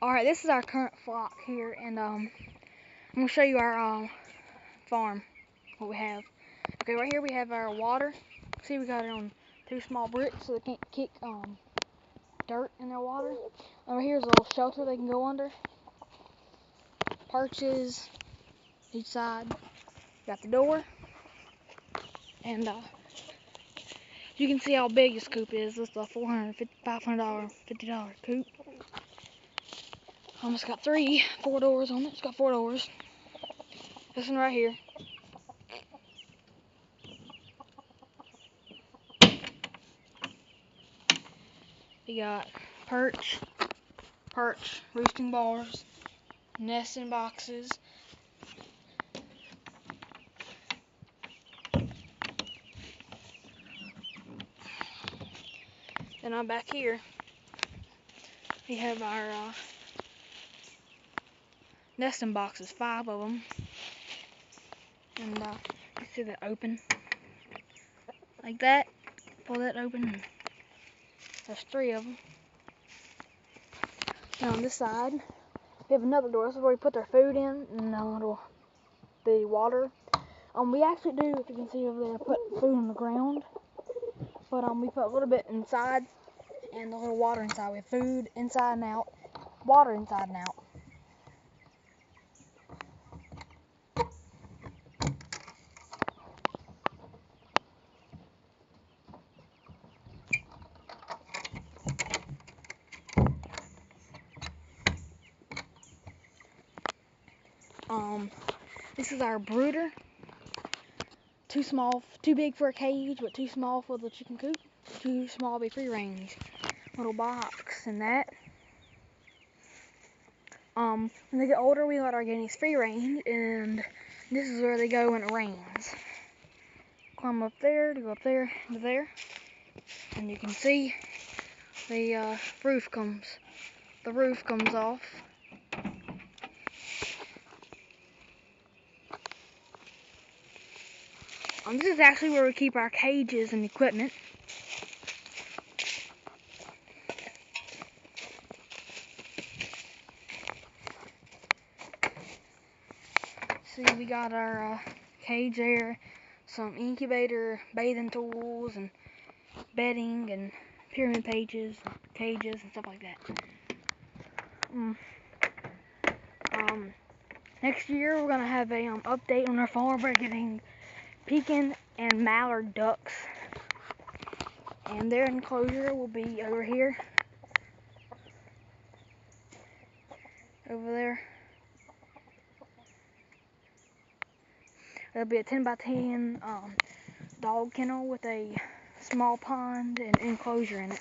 Alright, this is our current flock here, and I'm going to show you our farm, what we have. Okay, right here we have our water. See, we got it on 2 small bricks so they can't kick dirt in their water. Over here's a little shelter they can go under. Perches each side. Got the door. And you can see how big this coop is. This is a $450, $500, $50 coop. It's got 4 doors on it. It's got 4 doors. This one right here. We got perch, roosting bars, nesting boxes. Then on back here, we have our nesting boxes, 5 of them. And you see that open like that. Pull that open. There's 3 of them. And on this side, we have another door. This is where we put their food in, and the water. We actually do, if you can see over there, put food on the ground. But we put a little bit inside, and a little water inside. We have food inside and out, water inside and out. This is our brooder. Too big for a cage, but too small for the chicken coop. Too small to be free range. Little box and that. When they get older, we let our guineas free range, and this is where they go when it rains. Climb up there, to go up there, to there, and you can see the roof comes off. This is actually where we keep our cages and equipment. See, we got our cage there, some incubator, bathing tools, and bedding, and pyramid cages, and stuff like that. Next year we're gonna have a update on our farm. We're getting pekin and mallard ducks, and their enclosure will be over here, over there. There'll be a 10x10 dog kennel with a small pond and enclosure in it.